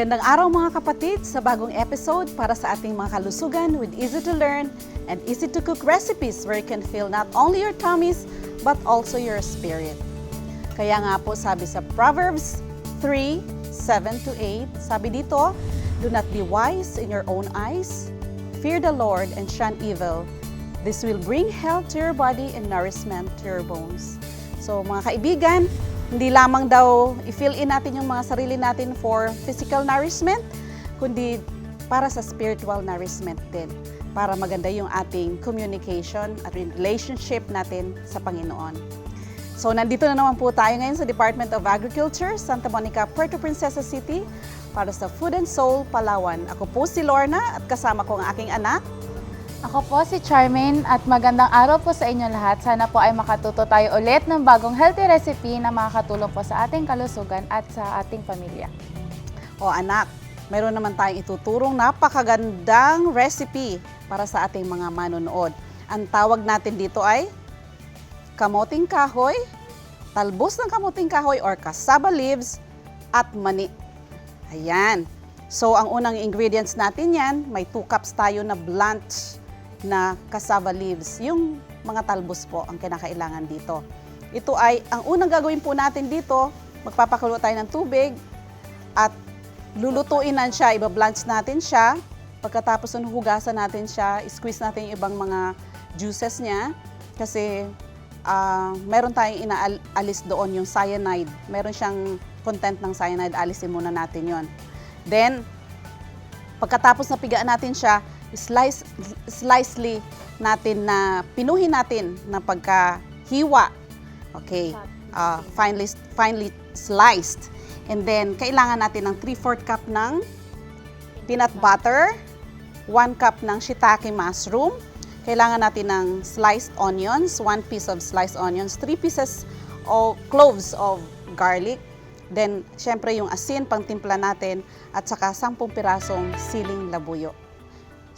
Magandang araw mga kapatid sa bagong episode para sa ating mga kalusugan with easy to learn and easy to cook recipes where you can fill not only your tummies but also your spirit. Kaya nga po sabi sa Proverbs 3:7-8, sabi dito, "Do not be wise in your own eyes. Fear the Lord and shun evil. This will bring health to your body and nourishment to your bones." So mga kaibigan, hindi lamang daw i-fill in natin yung mga sarili natin for physical nourishment, kundi para sa spiritual nourishment din. Para maganda yung ating communication at relationship natin sa Panginoon. So nandito na naman po tayo ngayon sa Department of Agriculture, Santa Monica, Puerto Princesa City para sa Food and Soul, Palawan. Ako po si Lorna at kasama ko ang aking anak. Ako po si Charmaine at magandang araw po sa inyo lahat. Sana po ay makatuto tayo ulit ng bagong healthy recipe na makakatulong po sa ating kalusugan at sa ating pamilya. O anak, meron naman tayong ituturong napakagandang recipe para sa ating mga manonood. Ang tawag natin dito ay kamoting kahoy, talbos ng kamoting kahoy or cassava leaves at mani. Ayan. So ang unang ingredients natin yan, may 2 cups tayo na blanched na cassava leaves. Yung mga talbos po ang kinakailangan dito. Ito ay, ang unang gagawin po natin dito, magpapakulo tayo ng tubig at lulutuin na siya, ibablanch natin siya. Pagkatapos nun, hugasan natin siya, squeeze natin yung ibang mga juices niya kasi meron tayong inaalis doon yung cyanide. Meron siyang content ng cyanide, alisin muna natin yon. Then, pagkatapos na pigaan natin siya, slicely natin na pinuhin natin na pagkahiwa. Okay, finely sliced. And then, kailangan natin ng 3/4 cup ng peanut butter, 1 cup ng shiitake mushroom, kailangan natin ng sliced onions, 1 piece of sliced onions, 3 pieces of cloves of garlic, then, syempre yung asin, pangtimpla natin, at saka 10 pirasong siling labuyo.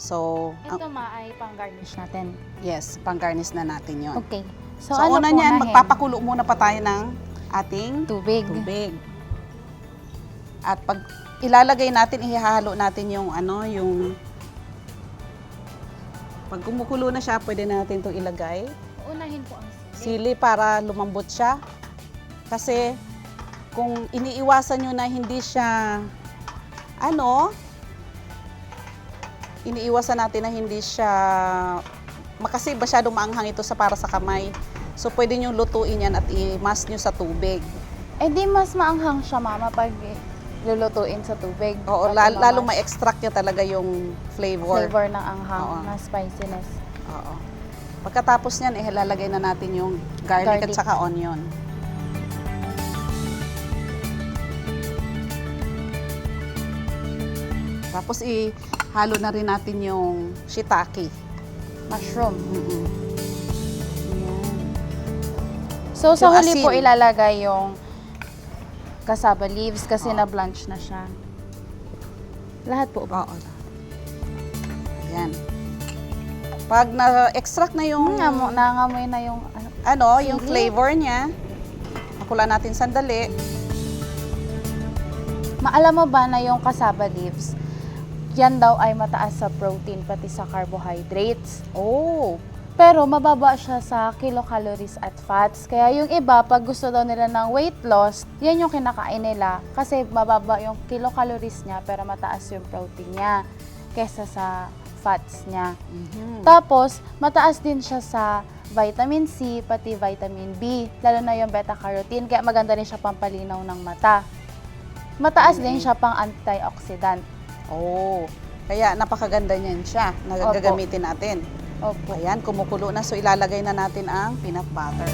So, Ito ay pang-garnish natin. yes, pang-garnish na natin yon. Okay. So una niyan, magpapakulo muna pa tayo ng ating tubig. At pag ilalagay natin, ihahalo natin yung pag kumukulo na siya, pwede natin itong ilagay. Unahin po ang Sili para lumambot siya. Kasi kung iniiwasan nyo na hindi siya, iniiwasan natin na hindi siya, kasi masyadong maanghang ito para sa kamay. So, pwede nyo lutuin yan at i-mash nyo sa tubig. Eh di mas maanghang siya, mama, pag lulutuin sa tubig. Oo, lalong ma-extract niya talaga yung flavor. Flavor ng anghang, Oo. na spiciness. Oo. Pagkatapos niyan, ilalagay na natin yung garlic at saka onion. Tapos ihalo na rin natin yung shiitake. Mushroom. Mm-mm. Ayan. So, sa Yung huli asin. po ilalagay yung cassava leaves kasi Oo. na-blanch na siya. Lahat po ba? Oo. Ayan. Pag na-extract na yung Nangangamoy na yung yung sili. flavor niya, makulan natin sandali. Maalam mo ba na yung cassava leaves, yan daw ay mataas sa protein pati sa carbohydrates. Oh, Pero mababa siya sa kilocalories at fats. Kaya yung iba, pag gusto daw nila ng weight loss, yan yung kinakain nila. Kasi mababa yung kilocalories niya pero mataas yung protein niya kesa sa fats niya. Tapos, mataas din siya sa vitamin C, pati vitamin B, lalo na yung beta-carotene. Kaya maganda rin siya pampalinaw ng mata. Mataas din siya pang antioxidant. Oh, kaya napakaganda niyan siya na Opo. gagamitin natin. Opo. Ayan, kumukulo na. So, ilalagay na natin ang peanut butter.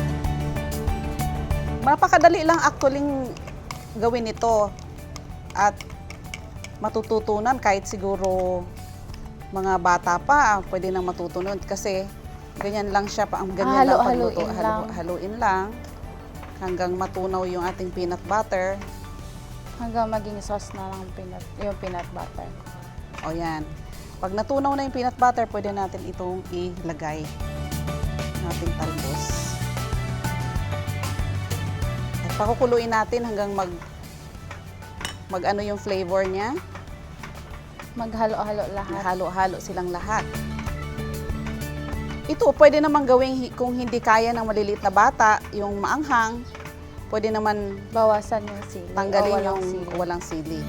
Napakadali lang actually gawin ito. At matututunan kahit siguro mga bata pa, pwede nang matutunan. Kasi ganyan lang siya, ganyan lang pagluto. Haluin lang hanggang matunaw yung ating peanut butter. Hanggang maging sauce na lang yung peanut butter. O yan. Pag natunaw na yung peanut butter, pwede natin itong ilagay nating talbos. At pakukuluin natin hanggang mag-ano yung flavor niya. Maghalo-halo lahat. Halo-halo silang lahat. Ito, pwede naman gawing kung hindi kaya ng maliliit na bata, yung maanghang, pwede naman Bawasan yung sili. tanggalin o walang yung sili. walang sili.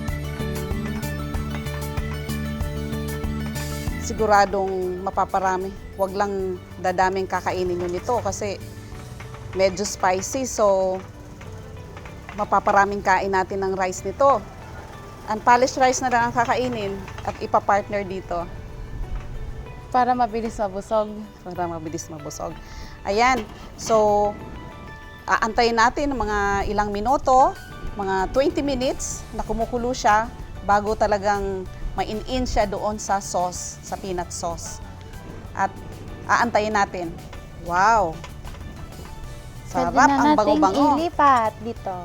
Siguradong mapaparami. Huwag lang dadaming kakainin nyo nito kasi medyo spicy, so mapaparaming kain natin ng rice nito. Unpolished rice na lang ang kakainin at ipapartner dito Para mabilis mabusog. para mabilis mabusog. Ayan, so aantayin natin ng mga ilang minuto, mga 20 minutes na kumukulo siya bago talagang ma-in siya doon sa sauce, sa peanut sauce. At aantayin natin. Wow! Sarap Pwede na ang nating bango-bango. ilipat dito.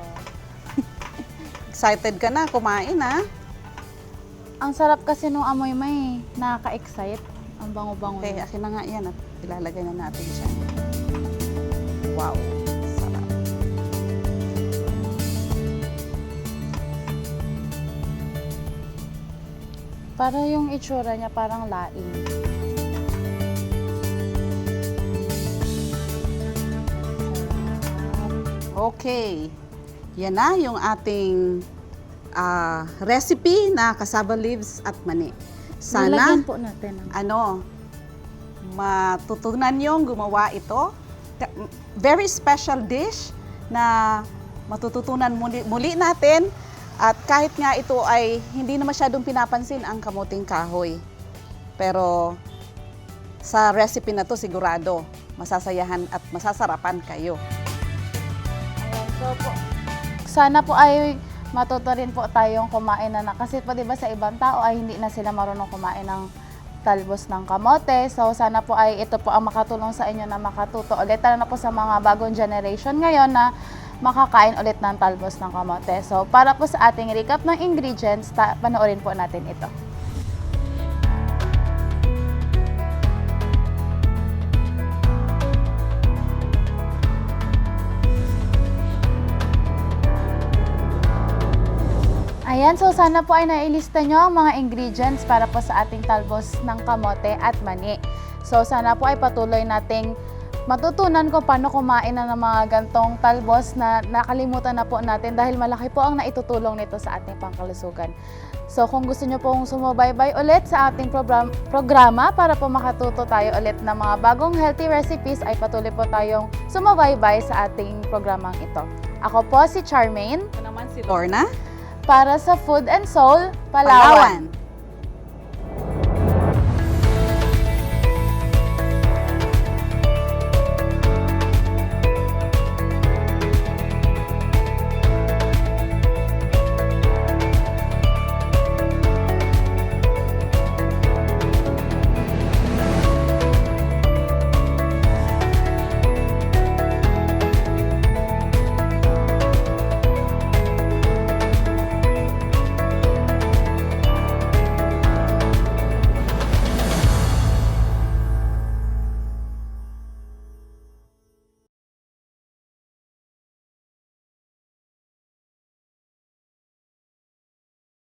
Excited ka na kumain, ha? Ang sarap kasi nung amoy may nakaka-excite. Ang bango-bango. Okay, niya. akin na nga yan at ilalagay na natin siya. Wow! Sarap. Para yung itsura niya parang laing. Okay. Yan na yung ating recipe na cassava leaves at mani. Sana, Nilagyan po natin. matutunan yung gumawa ito. Very special dish na matututunan muli natin. At kahit nga ito ay hindi na masyadong pinapansin ang kamuting kahoy. Pero sa recipe na to sigurado, masasayahan at masasarapan kayo. Ayan, so po, sana po ay matuto rin po tayong kumain na kasi po 'di ba sa ibang tao ay hindi na sila marunong kumain ng talbos ng kamote. So sana po ay ito po ang makatulong sa inyo na makatuto ulit lalo na po sa mga bagong generation ngayon na makakain ulit ng talbos ng kamote. So para po sa ating recap ng ingredients, panoorin po natin ito. Ayan, so sana po ay nailista nyo ang mga ingredients para po sa ating talbos ng kamote at mani. So sana po ay patuloy nating matutunan kung paano kumain na ng mga gantong talbos na nakalimutan na po natin dahil malaki po ang naitutulong nito sa ating pangkalusugan. So kung gusto nyo pong sumubaybay ulit sa ating programa para po makatuto tayo ulit ng mga bagong healthy recipes ay patuloy po tayong sumubaybay sa ating programang ito. Ako po si Charmaine. Ito naman si Lorna. Para sa Food and Soul Palawan.